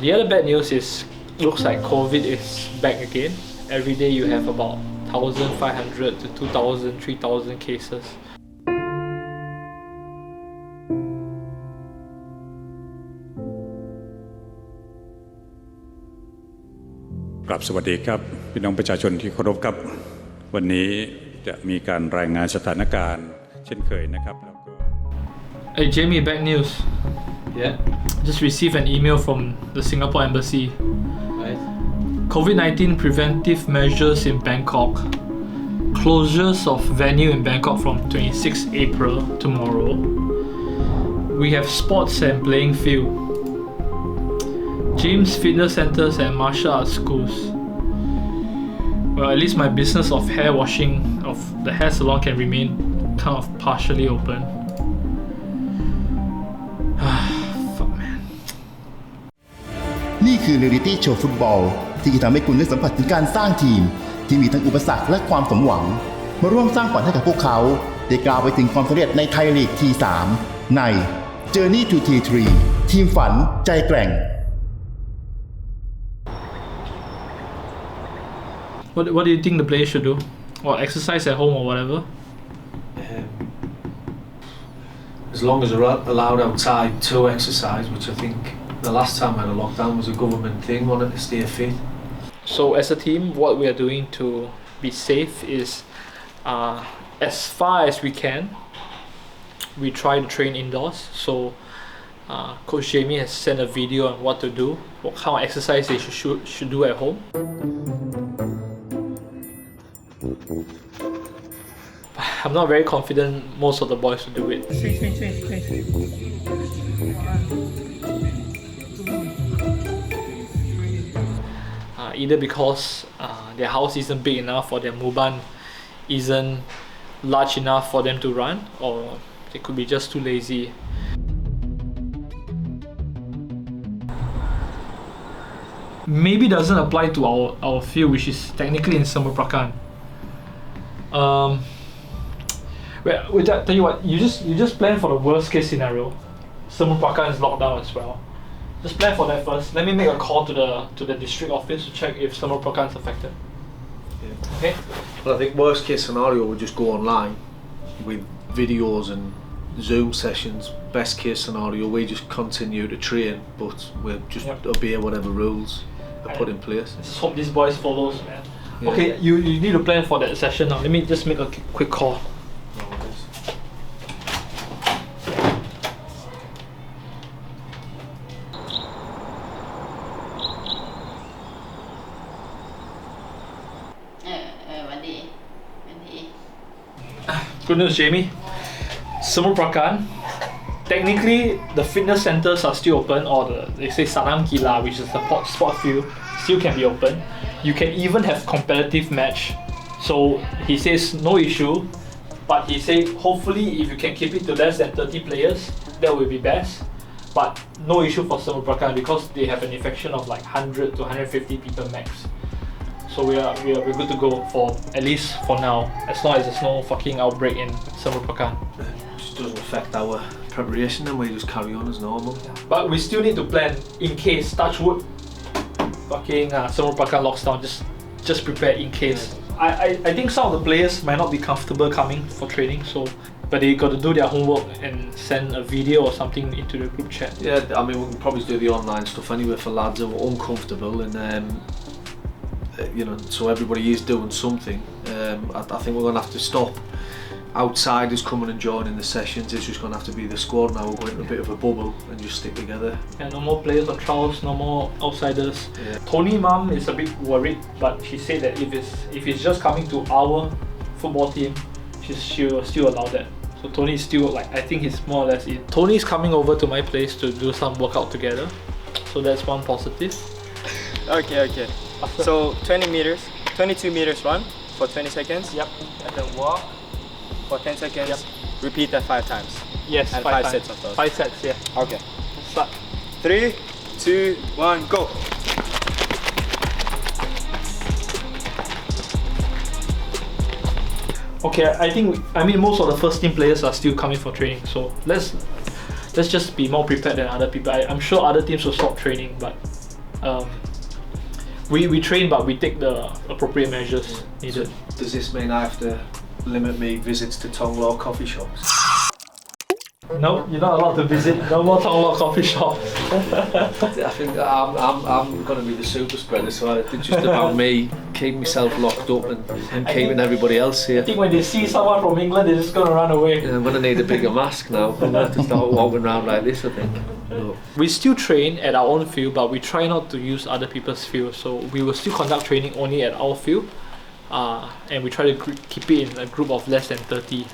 The other bad news is, looks like COVID is back again. Every day you have about 1,500 to 2,000, 3,000 cases. กราบสวัสดีครับพี่น้องประชาชนที่เคารพครับวันนี้จะมีการรายงานสถานการณ์เช่นเคยนะครับแล้วก็ Hey Jamie, bad news. Yeah. Just received an email from the Singapore Embassy. Right. COVID-19 preventive measures in Bangkok. Closures of venue in Bangkok from 26 April tomorrow. We have sports and playing field. Gyms, fitness centers and martial arts schools. Well, at least my business of hair washing of the hair salon can remain kind of partially open. Fuck man. นี่คือเรียลิตี้โชว์ฟุตบอลที่จะทำให้คุณได้สัมผัสถึงการสร้างทีมที่มีทั้งอุปสรรคและความสมหวังมาร่วมสร้างฝันให้กับพวกเขาได้กล่าวไปถึงความสำเร็จในไทยลีก T3 ใน Journey to T3 ทีมฝันใจแกร่ง What do you think the players should do? Or exercise at home or whatever? As long as they're allowed outside to exercise, which I think the last time I had a lockdown was a government thing, wanted to stay fit. So as a team, what we are doing to be safe is as far as we can, we try to train indoors. So Coach Jamie has sent a video on what to do, what kind of exercise they should do at home. I'm not very confident most of the boys will do it. Either because their house isn't big enough or their muban isn't large enough for them to run, or they could be just too lazy. Maybe doesn't apply to our field, which is technically in Semur Prakan. Well, tell you what, you just plan for the worst case scenario. Semur Prakan is locked down as well. Just plan for that first. Let me make a call to the district office to check if Semur Prakan is affected. Yeah. Okay. But I think worst case scenario would just go online with videos and Zoom sessions. Best case scenario, we just continue to train, but we'll just obey whatever rules are put in place. Let's hope these boys follows, man. Yeah. Okay, you need to plan for that session now. Let me just make a quick call. Good news, Jamie. Semur Prakan, technically the fitness centers are still open, or they say Sanam Kila, which is the sport field, still can be open. You can even have competitive match. So he says no issue, but he said hopefully if you can keep it to less than 30 players, that will be best. But no issue for Semur Prakan because they have an infection of like 100 to 150 people max. So we're good to go for at least for now, as long as there's no fucking outbreak in Semur Prakan. It just doesn't affect our preparation, and we just carry on as normal. But we still need to plan in case, touch wood, fucking Semur Prakan locks down, just prepare in case. I think some of the players might not be comfortable coming for training, but they got to do their homework and send a video or something into the group chat. Yeah, I mean we can probably do the online stuff anyway for lads who are uncomfortable, and so everybody is doing something. I think we're going to have to stop outsiders coming and joining the sessions. It's just going to have to be the squad now. We're going into a bit of a bubble and just stick together. Yeah, no more players on trials, no more outsiders. Yeah. Tony's mum is a bit worried, but she said that if it's just coming to our football team, she will still allow that. So Tony is still I think he's more or less in. Tony's coming over to my place to do some workout together. So that's one positive. Okay. So 20 meters, 22 meters run for 20 seconds. Yep. And then walk for 10 seconds. Yep. Repeat that 5 times. Yes, and 5 sets of those. 5 sets, yeah. Okay. Start. 3, 2, 1, go. Okay, I mean most of the first team players are still coming for training, so let's just be more prepared than other people. I'm sure other teams will stop training, but we train, but we take the appropriate measures needed. Does this mean I have to limit me visits to Tonglor coffee shops? No, you're not allowed to visit. No more Tonglor coffee shop. I think I'm going to be the super spreader, so it's just about me keeping myself locked up and keeping everybody else here. I think when they see someone from England, they're just going to run away. I'm going to need a bigger mask now. I'm going to have to start walking around like this, I think. No. We still train at our own field, but we try not to use other people's field. So we will still conduct training only at our field, and we try to keep it in a group of less than 30.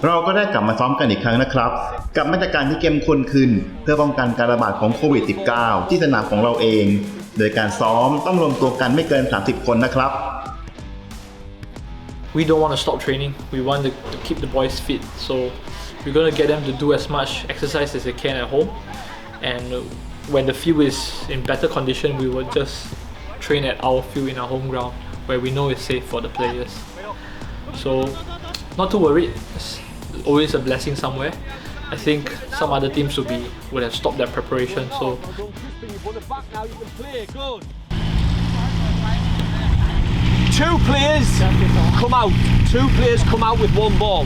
เราก็ได้กลับมาซ้อมกันอีกครั้งนะครับกับมาตรการที่เข้มข้นขึ้นเพื่อป้องกันการระบาดของโควิด -19 ที่สนามของเราเองโดยการซ้อมต้องรวมตัวกันไม่เกิน 30 คนนะครับ We don't want to stop training. We want to keep the boys fit. So we're going to get them to do as much exercise as they can at home. And when the field is in better condition, we will just train at our field in our home ground where we know it's safe for the players. So not too worried. It's always a blessing somewhere. I think some other teams would have stopped their preparation. So two players come out. Two players come out with one ball.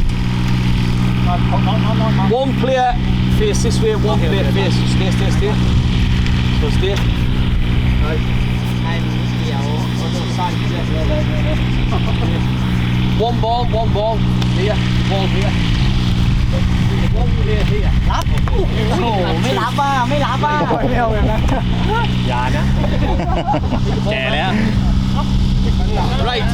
One player face this way, one player face. Stay. So stay. Right. One ball here, ball here. One player here. รับโอ้โหไม่รับอ่ะไม่เอาเลยนะอย่านะแก่แล้ว Right.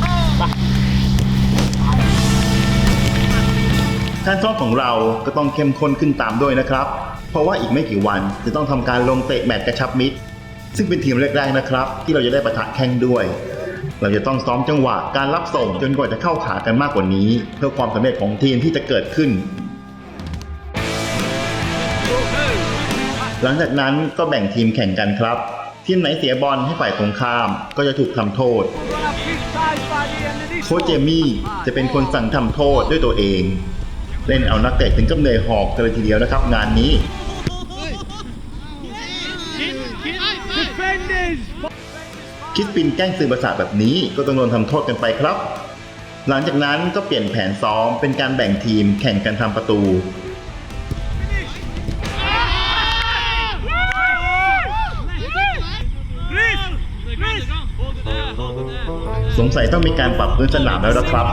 การซ้อมของเราก็ต้องเข้มข้นขึ้นตามด้วยนะครับเพราะว่าอีกไม่กี่วันจะต้องทำการลงเตะแมตช์กระชับมิตรซึ่งเป็นทีมแรกๆนะครับที่เราจะได้ปะทะแข่งด้วยเราจะต้องซ้อมจังหวะการรับส่งจนกว่าจะเข้าขากันมากกว่านี้เพื่อความสำเร็จของทีมที่จะเกิดขึ้นหลังจากนั้นก็แบ่งทีมแข่งกันครับทีมไหนเสียบอลให้ฝ่ายตรงข้ามก็จะถูกทำโทษโค้ชเจมี่จะเป็นคนสั่งทำโทษด้วยตัวเองเล่นเอานักเตะถึงกับเหนื่อยหอบกันเลยทีเดียวนะครับงานนี้คิดปินแกล้งสื่อประสาทแบบนี้ก็ต้องโดนทำโทษกันไปครับหลังจากนั้นก็เปลี่ยนแผนซ้อมเป็นการแบ่งทีมแข่งกันทำประตูสงสัยต้องมีการปรับพื้นสนามแล้วนะครับ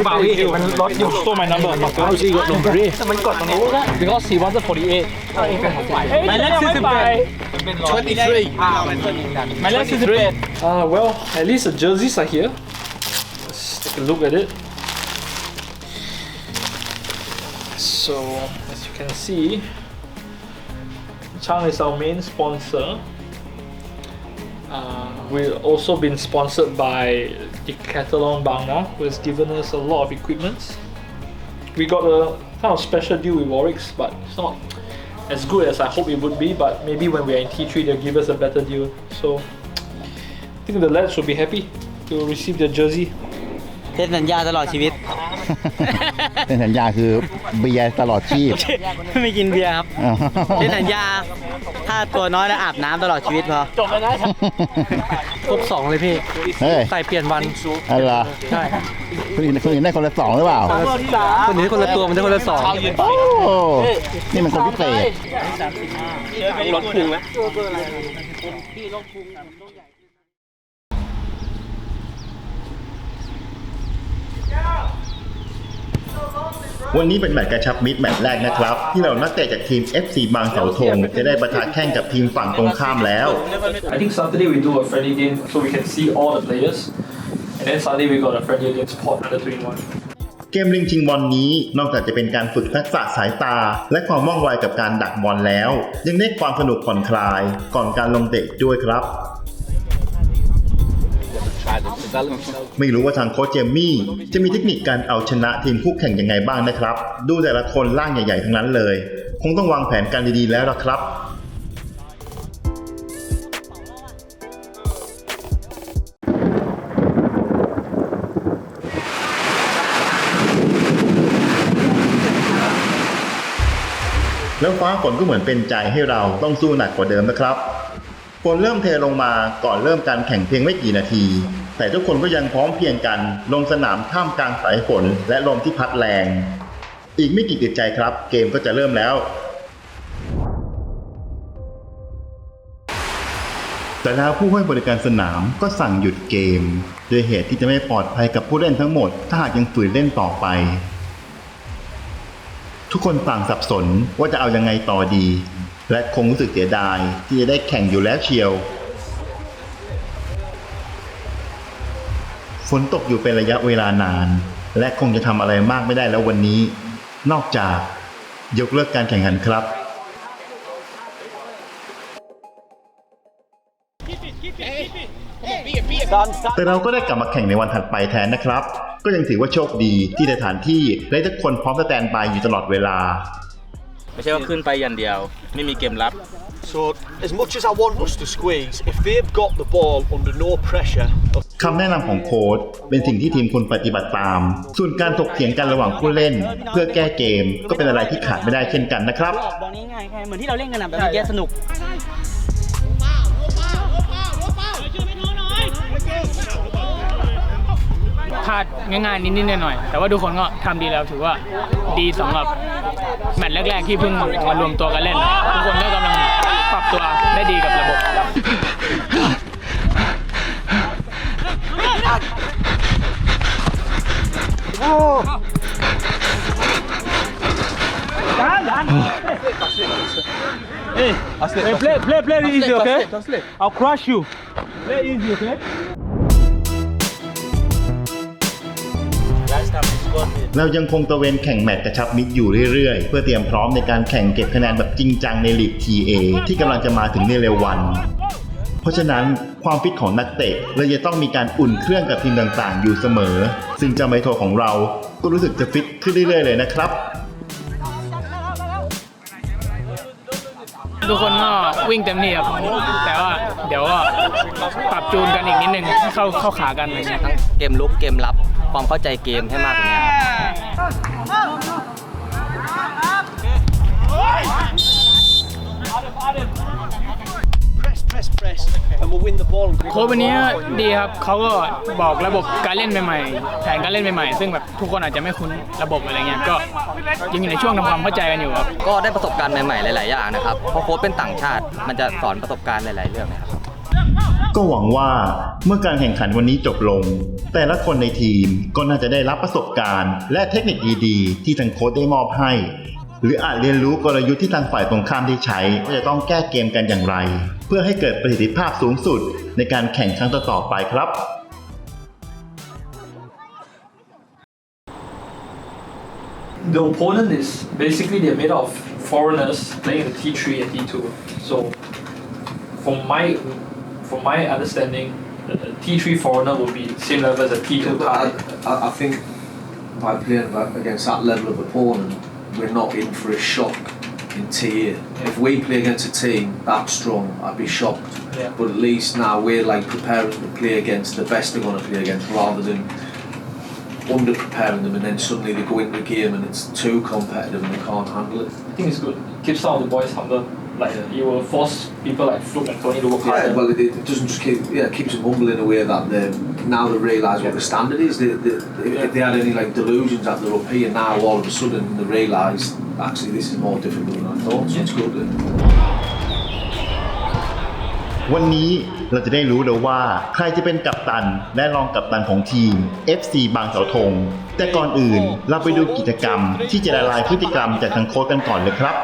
เปล่าพี่มันรถอยู่ stole my number เอาสิกดลงดิแต่มันกดตรงนี้ because he wanted 48หมายเลข48 หมายเลข48 well at least the jerseys are here. Let's take a look at it. So as you can see, Chang is our main sponsor. We've also been sponsored by Decathlon Bangna, who has given us a lot of equipment. We got a kind of special deal with Warwick, but it's not as good as I hope it would be. But maybe when we're in T3, they'll give us a better deal. So I think the lads will be happy to receive their jersey. เซ็นสัญญาตลอดชีวิต เป็นสัญญาคือเบียร์ตลอดชีพ ไม่กินเบียร์ครับเซ็นสัญญาถ้าตัวน้อยแล้วอาบน้ำตลอดชีวิตพอจบแล้วนะครบ2เลยพี่ใส่เปลี่ยนวันอะไรใช่คนอื่นได้คนละ2หรือเปล่าคนนี้คนละตัวมันได้คนละ2โอ้นี่มันคนพิเศษรถพุงนะวันนี้เป็นแมตช์กระชับมิตรแมตช์แรกนะครับที่เรานักเตะจากทีม FC บางเสาธงจะได้ปะทะแข่งกับทีมฝั่งตรงข้ามแล้ว I think Saturday we do a friendly game so we can see all the players, and then Sunday we got a friendly against Port under 21. เกมลิงชิงบอลนี้นอกจากจะเป็นการฝึกทักษะสายตาและความว่องไวกับการดักบอลแล้วยังได้ความสนุกผ่อนคลายก่อนการลงเตะด้วยครับ develop yourself. ไม่รู้ว่าทางโค้ชเจมี่จะมีเทคนิคการเอาชนะทีมคู่แข่งยังไงบ้างนะครับ ดูแต่ละคนร่างใหญ่ๆทั้งนั้นเลย คงต้องวางแผนการดีๆแล้วล่ะครับ แล้วฟ้าฝนก็เหมือนเป็นใจให้เราต้องสู้หนักกว่าเดิมนะครับฝนเริ่มเทลงมาก่อนเริ่มการแข่งเพียงไม่กี่นาที แต่ทุกคนก็ยังพร้อมเพรียงกันลงสนามท่ามกลางสายฝนและลมที่พัดแรง อีกไม่กี่อึดใจครับเกมก็จะเริ่มแล้ว แต่แล้วผู้ให้บริการสนามก็สั่งหยุดเกมโดยเหตุที่จะไม่ปลอดภัยกับผู้เล่นทั้งหมดถ้าหากยังฝืนเล่นต่อไปทุกคนต่างสับสนว่าจะเอายังไงต่อดีและคงรู้สึกเสียดายที่จะได้แข่งอยู่แล้วเชียวฝนตกอยู่เป็นระยะเวลานานและคงจะทำอะไรมากไม่ได้แล้ววันนี้นอกจากยกเลิกการแข่งขันครับ แต่เราก็ได้กลับมาแข่งในวันถัดไปแทนนะครับก็ยังถือว่าโชคดีที่สถานที่และทุกคนพร้อมสแตนด์บายอยู่ตลอดเวลาไม่ใช่ว่าขึ้นไปอย่างเดียวไม่มีเกมรับ So as much as I want us to squeeze, if they've got the ball under no pressure. คำแนะนำของโค้ชเป็นสิ่งที่ทีมควรปฏิบัติตามส่วนการถกเถียงกันระหว่างผู้เล่นเพื่อแก้เกมก็เป็นอะไรที่ขาดไม่ได้เช่นกันนะครับ บอลนี้ง่ายแค่เหมือนที่เราเล่นกันนะแบบนี้สนุกพลาดง่ายๆนิดๆหน่อยๆแต่ว่าทุกคนก็ทำดีแล้วถือว่าดีสำหรับแมตช์แรกๆที่เพิ่งมารวมตัวกันเล่นทุกคนก็กำลังปรับตัวได้ดีกับระบบPlay easy, okay? I'll crush you. Play easy, okay? เรายังคงตระเวนแข่งแมตช์กระชับมิตรอยู่เรื่อยๆเพื่อเตรียมพร้อมในการแข่งเก็บคะแนนแบบจริงจังในลีก TA ที่กำลังจะมาถึงในเร็ววันเพราะฉะนั้นความฟิตของนักเตะเลยจะต้องมีการอุ่นเครื่องกับทีมต่างๆอยู่เสมอซึ่งเจ้าไมโทของเราก็รู้สึกจะฟิตขึ้นเรื่อยๆเลยนะครับทุกคนก็วิ่งเต็มที่ครับแต่ว่าเดี๋ยวก็ปรับจูนกันอีกนิดนึงให้เข้าขากันอะไรเงี้ยทั้งเกมลุกเกมรับความเข้าใจเกมให้มากกว่านี้โค้ชวันนี้ดีครับเขาก็บอกระบบการเล่นใหม่ๆแผนการเล่นใหม่ๆซึ่งแบบทุกคนอาจจะไม่คุ้นระบบอะไรเงี้ยก็ยังอยู่ในช่วงทำความเข้าใจกันอยู่ครับก็ได้ประสบการณ์ใหม่ๆหลายๆอย่างนะครับเพราะโค้ชเป็นต่างชาติมันจะสอนประสบการณ์หลายๆเรื่องนะครับก็หวังว่าเมื่อการแข่งขันวันนี้จบลงแต่ละคนในทีมก็น่าจะได้รับประสบการณ์และเทคนิคดีๆที่ทางโค้ชได้มอบให้หรืออาจเรียนรู้กลยุทธ์ที่ทางฝ่ายตรงข้ามได้ใช้ว่าจะต้องแก้เกมกันอย่างไรเพื่อให้เกิดประสิทธิภาพสูงสุดในการแข่งครั้งต่อๆไปครับ The opponent is basically they're made of foreigners playing the T3 and T2. So from my understanding, the T3 foreigner will be same level as a T2 Thai. I think by playing against that level of opponent, we're not in for a shock in TA. If we play against a team that strong, I'd be shocked. Yeah. But at least now we're like preparing to play against the best they're going to play against, rather than under preparing them and then suddenly they go into the game and it's too competitive and they can't handle it. I think it's good. Keeps some of the boys humble. Like you will force people like Fluke and Tony to work harder. Yeah, well, it doesn't just keeps them humble in a way that now they realise what the standard is. If they had any like delusions that they're up here, now all of a sudden they realise actually this is more difficult than I thought. So it's good. วันนี้เราจะได้รู้แล้วว่าใครจะเป็นกัปตันและรองกัปตันของทีม FC บางเสาธงแต่ก่อนอื่นเราไปดูกิจกรรมที่จะละลายพฤติกรรมจากทางโค้ชกันก่อนเลยครับ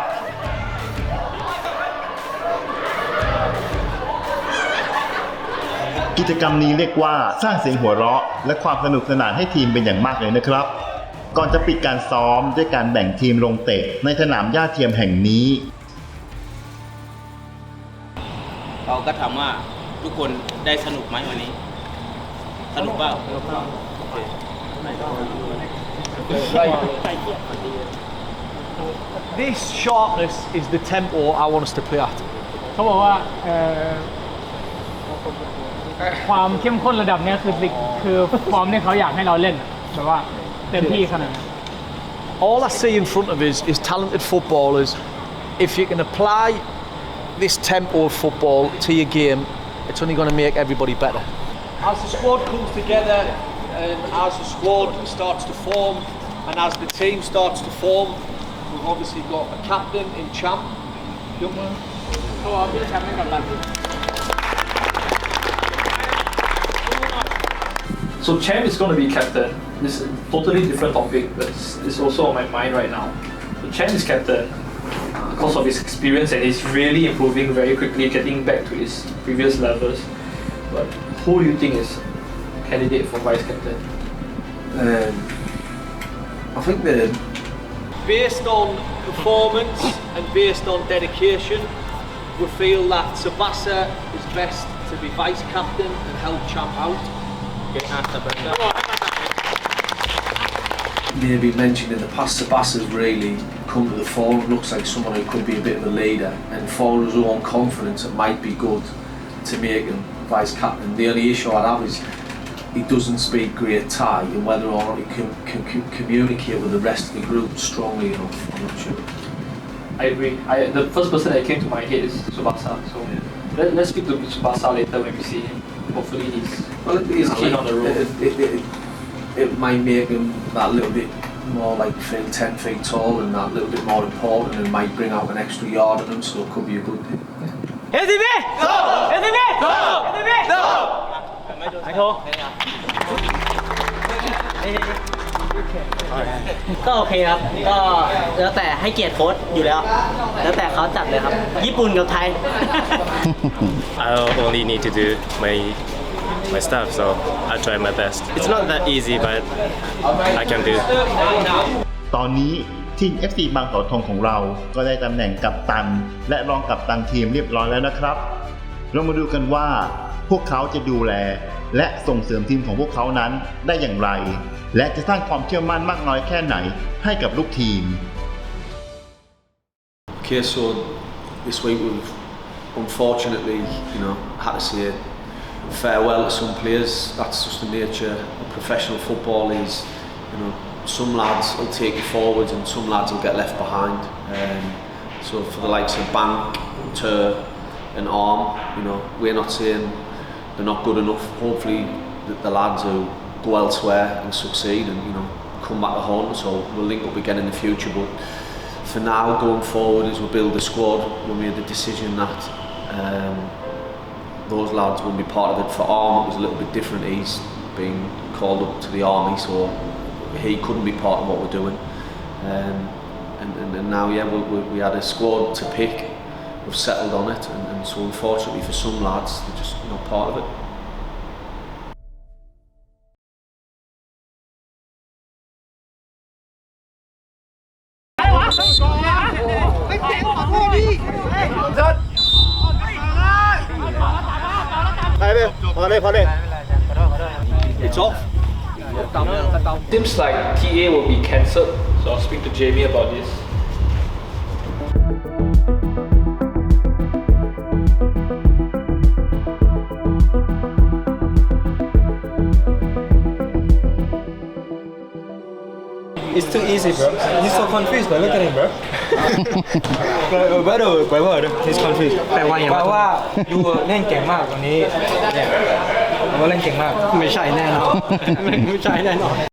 กิจกรรมนี้เรียกว่าสร้างเสียงหัวเราะและความสนุกสนานให้ทีมเป็นอย่างมากเลยนะครับก่อนจะปิดการซ้อมด้วยการแบ่งทีมลงเตะในสนามหญ้าเทียมแห่งนี้เราก็ถามว่าทุกคนได้สนุกไหมวันนี้ สนุกเปล่า This sharpness is the tempo I want us to play at. เขาบอกว่าความเข้มข้นระดับเนี้ยคือฟอร์มที่เขาอยากให้เราเล่นแบบว่าเต็มที่ขนาดนั้น All I see in front of us is talented footballers. If you can apply this tempo of football to your game, it's only going to make everybody better. As the squad comes together and as the squad starts to form and as the team starts to form, we've obviously got a captain in Champ. Young man. เขาบอกพี่แชมป์ไม่กับตัน So Champ is going to be captain. This is a totally different topic, but it's also on my mind right now. So Champ is captain because of his experience and he's really improving very quickly, getting back to his previous levels. But who do you think is candidate for vice captain? I think that based on performance and based on dedication, we feel that Sabasa is best to be vice captain and help Champ out. Maybe mentioned in the past, Sabasa's really come to the fore. Looks like someone who could be a bit of a leader, and for his own confidence, it might be good to make him vice captain. The only issue I have is he doesn't speak great Thai, and whether or not he can communicate with the rest of the group strongly enough, I'm not sure. I agree. The first person that came to my head is Tsubasa. So let's speak to Tsubasa later when we see him. Hopefully he's keen on the road. It might make him that little bit more like 10 feet tall and that little bit more important and might bring out an extra yard in him, so it could be a good thing. SCB! Go! SCB! Go! SCB! Go! ไอ้โทก็โอเคครับ ก็แล้วแต่ให้เกียรติโค้ชอยู่แล้ว แล้วแต่เขาจัดเลยครับ ญี่ปุ่นกับไทย I only need to do my stuff, so I'll try my best. It's not that easy, but I can do. ตอนนี้ทีม FC บางเสาธงของเราก็ได้ตำแหน่งกัปตันและรองกัปตันทีมเรียบร้อยแล้วนะครับเรามาดูกันว่าพวกเขาจะดูแลและส่งเสริมทีมของพวกเขานั้นได้อย่างไรและจะสร้างความเชื่อมั่นมากน้อยแค่ไหนให้กับลูกทีม Okay, so this week we've unfortunately, had to say farewell to some players. That's just the nature of professional football. Is some lads will take you forwards and some lads will get left behind. So for the likes of Bank, Tur, and Arm, we're not saying they're not good enough. Hopefully, the lads who go elsewhere and succeed and come back to home. So we'll link up again in the future. But for now, going forward, as we build the squad, we made the decision that those lads wouldn't be part of it. For Arm, it was a little bit different. He's being called up to the army, so he couldn't be part of what we're doing. And now, we had a squad to pick. We've settled on it, and so unfortunately for some lads, they're just not part of it. It's off. Seems like TA will be cancelled, so I'll speak to Jamie about this. It's too easy, bro. He's so confused, bro. Look at him, bro. Bro, he's confused. แปลว่ายูเล่นเก่งมากวันนี้เนี่ยว่าเล่นเก่งมากไม่ใช่แน่นอนไม่ใช่แน่นอน